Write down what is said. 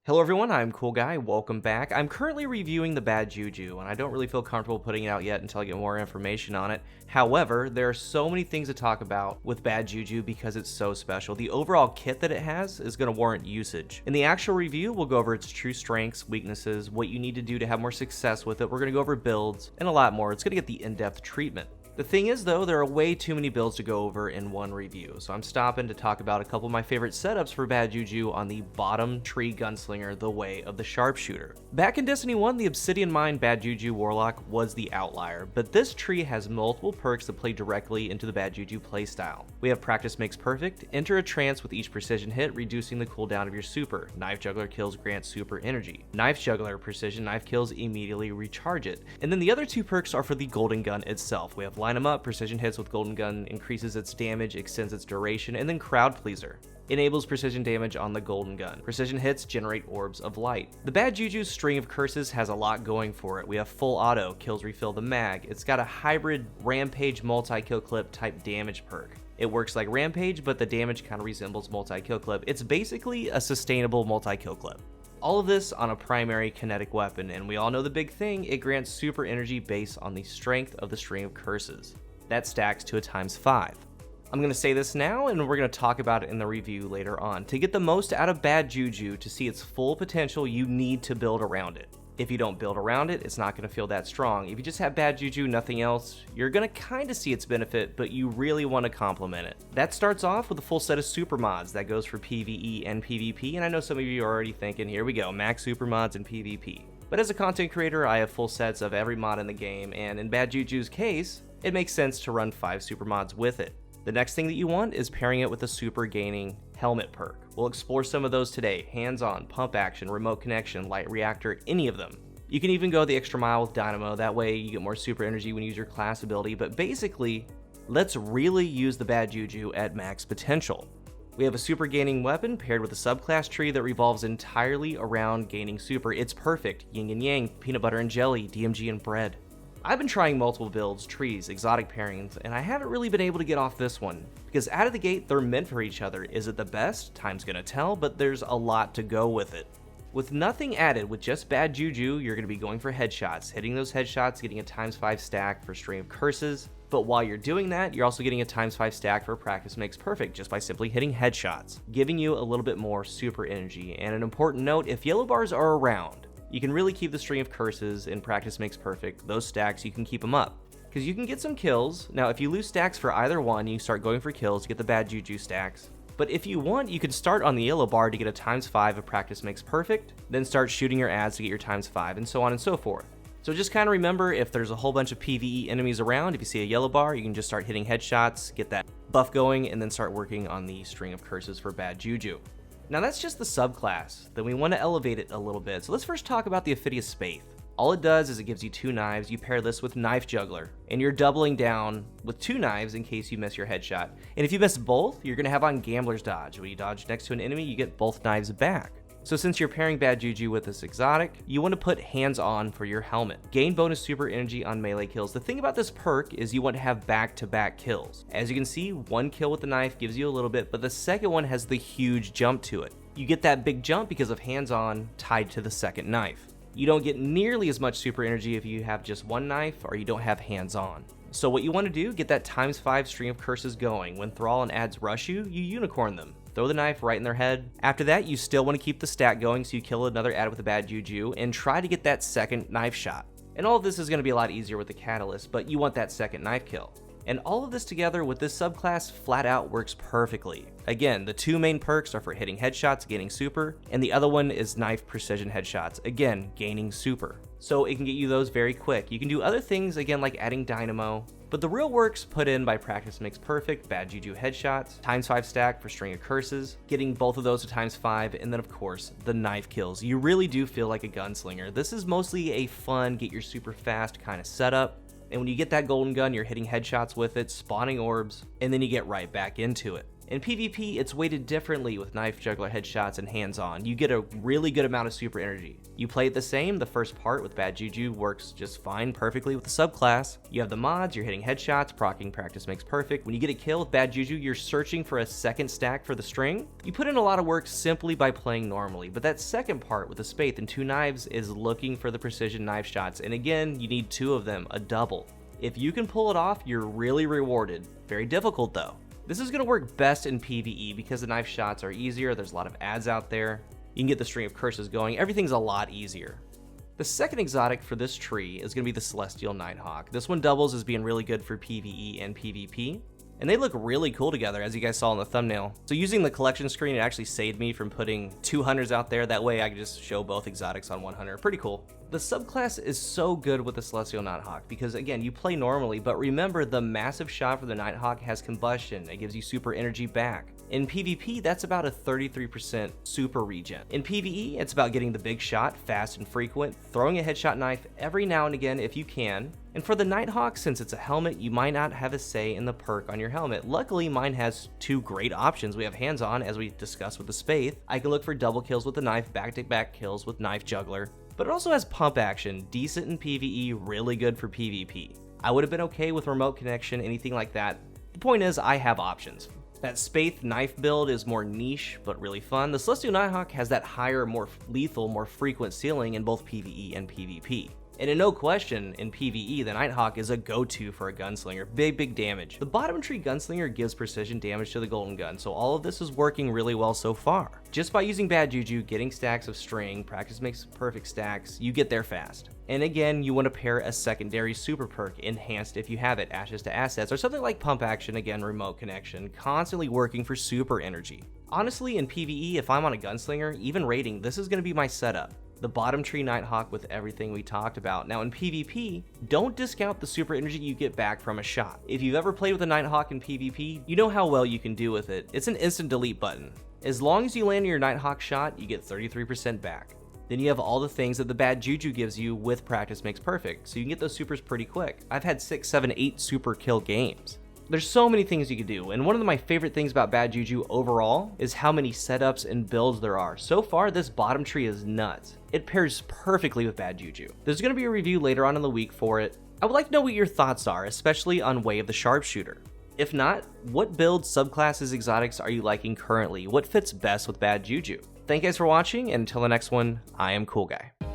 Hello everyone, I'm CoolGuy, welcome back. I'm currently reviewing the Bad JuJu, and I don't really feel comfortable putting it out yet until I get more information on it. However, there are so many things to talk about with Bad JuJu because it's so special. The overall kit that it has is going to warrant usage. In the actual review, we'll go over its true strengths, weaknesses, what you need to do to have more success with it. We're going to go over builds, and a lot more. It's going to get the in-depth treatment. The thing is though, there are way too many builds to go over in one review, so I'm stopping to talk about a couple of my favorite setups for Bad JuJu on the bottom tree gunslinger, the way of the sharpshooter. Back in Destiny 1, the Obsidian Mine Bad JuJu Warlock was the outlier, but this tree has multiple perks that play directly into the Bad JuJu playstyle. We have Practice Makes Perfect, enter a trance with each precision hit, reducing the cooldown of your super. Knife Juggler kills grant super energy. Knife Juggler precision knife kills immediately recharge it. And then the other two perks are for the golden gun itself. We have Line 'em Up, precision hits with golden gun increases its damage, extends its duration, and then Crowd Pleaser enables precision damage on the golden gun. Precision hits generate orbs of light. The Bad JuJu's string of curses has a lot going for it. We have full auto, kills refill the mag. It's got a hybrid rampage multi-kill clip type damage perk. It works like rampage, but the damage kind of resembles multi-kill clip. It's basically a sustainable multi-kill clip. All of this on a primary kinetic weapon, and we all know the big thing, it grants super energy based on the strength of the string of curses. That stacks to a ×5. I'm going to say this now, and we're going to talk about it in the review later on. To get the most out of Bad JuJu, to see its full potential, you need to build around it. If you don't build around it, it's not going to feel that strong. If you just have Bad JuJu, nothing else, you're going to kind of see its benefit, but you really want to complement it. That starts off with a full set of super mods that goes for PvE and PvP, and I know some of you are already thinking, here we go, max super mods and PvP. But as a content creator, I have full sets of every mod in the game, and in Bad JuJu's case, it makes sense to run 5 super mods with it. The next thing that you want is pairing it with a super gaining helmet perk. We'll explore some of those today: hands-on, pump action, remote connection, light reactor, any of them. You can even go the extra mile with dynamo, that way you get more super energy when you use your class ability, but basically, let's really use the Bad JuJu at max potential. We have a super gaining weapon paired with a subclass tree that revolves entirely around gaining super. It's perfect: yin and yang, peanut butter and jelly, DMG and bread. I've been trying multiple builds, trees, exotic pairings, and I haven't really been able to get off this one, because out of the gate they're meant for each other. Is it the best? Time's gonna tell, but there's a lot to go with it. With nothing added, with just Bad JuJu, you're gonna be going for headshots, hitting those headshots, getting a ×5 stack for string of curses, but while you're doing that, you're also getting a ×5 stack for Practice Makes Perfect just by simply hitting headshots, giving you a little bit more super energy. And an important note, if yellow bars are around, you can really keep the string of curses in Practice Makes Perfect. Those stacks, you can keep them up, because you can get some kills. Now, if you lose stacks for either one, you start going for kills to get the Bad JuJu stacks. But if you want, you can start on the yellow bar to get a ×5 of Practice Makes Perfect, then start shooting your ads to get your ×5, and so on and so forth. So just kind of remember, if there's a whole bunch of PvE enemies around, if you see a yellow bar, you can just start hitting headshots, get that buff going, and then start working on the string of curses for Bad JuJu. Now that's just the subclass, then we want to elevate it a little bit. So let's first talk about the Ophidius Spathe. All it does is it gives you 2 knives, you pair this with Knife Juggler, and you're doubling down with 2 knives in case you miss your headshot. And if you miss both, you're going to have on Gambler's Dodge. When you dodge next to an enemy, you get both knives back. So since you're pairing Bad JuJu with this exotic, you want to put hands on for your helmet. Gain bonus super energy on melee kills. The thing about this perk is you want to have back-to-back kills. As you can see, 1 kill with the knife gives you a little bit, but the second one has the huge jump to it. You get that big jump because of hands on tied to the second knife. You don't get nearly as much super energy if you have just 1 knife or you don't have hands on. So what you want to do, get that ×5 string of curses going. When Thrall and ads rush you, you unicorn them. Throw the knife right in their head. After that, you still want to keep the stat going, so you kill another ad with a Bad JuJu and try to get that second knife shot. And all of this is going to be a lot easier with the catalyst, but you want that second knife kill. And all of this together with this subclass flat out works perfectly. Again, the 2 main perks are for hitting headshots, gaining super, and the other one is knife precision headshots, again, gaining super. So it can get you those very quick. You can do other things, again, like adding dynamo, but the real work's put in by Practice Makes Perfect, Bad JuJu headshots, ×5 stack for string of curses, getting both of those to ×5, and then of course, the knife kills. You really do feel like a gunslinger. This is mostly a fun, get your super fast kind of setup. And when you get that golden gun, you're hitting headshots with it, spawning orbs, and then you get right back into it. In PvP, it's weighted differently with knife, juggler, headshots, and hands-on. You get a really good amount of super energy. You play it the same, the first part with Bad JuJu works just fine perfectly with the subclass. You have the mods, you're hitting headshots, proccing practice makes perfect. When you get a kill with Bad JuJu, you're searching for a second stack for the string. You put in a lot of work simply by playing normally, but that second part with the Spaith and 2 knives is looking for the precision knife shots, and again, you need 2 of them, a double. If you can pull it off, you're really rewarded. Very difficult though. This is going to work best in PvE because the knife shots are easier, there's a lot of ads out there, you can get the string of curses going, everything's a lot easier. The second exotic for this tree is going to be the Celestial Nighthawk. This one doubles as being really good for PvE and PvP, and they look really cool together as you guys saw in the thumbnail. So using the collection screen, it actually saved me from putting 2 hunters out there, that way I could just show both exotics on one hunter, pretty cool. The subclass is so good with the Celestial Nighthawk because again, you play normally, but remember the massive shot for the Nighthawk has combustion, it gives you super energy back. In PvP, that's about a 33% super regen. In PvE, it's about getting the big shot, fast and frequent, throwing a headshot knife every now and again if you can. And for the Nighthawk, since it's a helmet, you might not have a say in the perk on your helmet. Luckily, mine has 2 great options. We have hands-on, as we discussed with the Spaith. I can look for double kills with the knife, back-to-back kills with knife juggler. But it also has pump action, decent in PvE, really good for PvP. I would have been okay with remote connection, anything like that. The point is, I have options. That Spaith knife build is more niche, but really fun. The Celestial Nighthawk has that higher, more lethal, more frequent ceiling in both PvE and PvP. And in no question, in PvE, the Nighthawk is a go-to for a gunslinger. Big damage. The bottom tree gunslinger gives precision damage to the golden gun, so all of this is working really well so far. Just by using Bad JuJu, getting stacks of string, practice makes perfect stacks, you get there fast. And again, you want to pair a secondary super perk, enhanced if you have it, ashes to assets, or something like pump action, again, remote connection, constantly working for super energy. Honestly, in PvE, if I'm on a gunslinger, even raiding, this is going to be my setup. The bottom tree Nighthawk with everything we talked about. Now in PvP, don't discount the super energy you get back from a shot. If you've ever played with a Nighthawk in PvP, you know how well you can do with it. It's an instant delete button. As long as you land your Nighthawk shot, you get 33% back. Then you have all the things that the Bad JuJu gives you with practice makes perfect, so you can get those supers pretty quick. I've had 6, 7, 8 super kill games. There's so many things you can do, and one of my favorite things about Bad JuJu overall is how many setups and builds there are. So far, this bottom tree is nuts. It pairs perfectly with Bad JuJu. There's going to be a review later on in the week for it. I would like to know what your thoughts are, especially on Way of the Sharpshooter. If not, what builds, subclasses, exotics are you liking currently? What fits best with Bad JuJu? Thank you guys for watching, and until the next one, I am CoolGuy.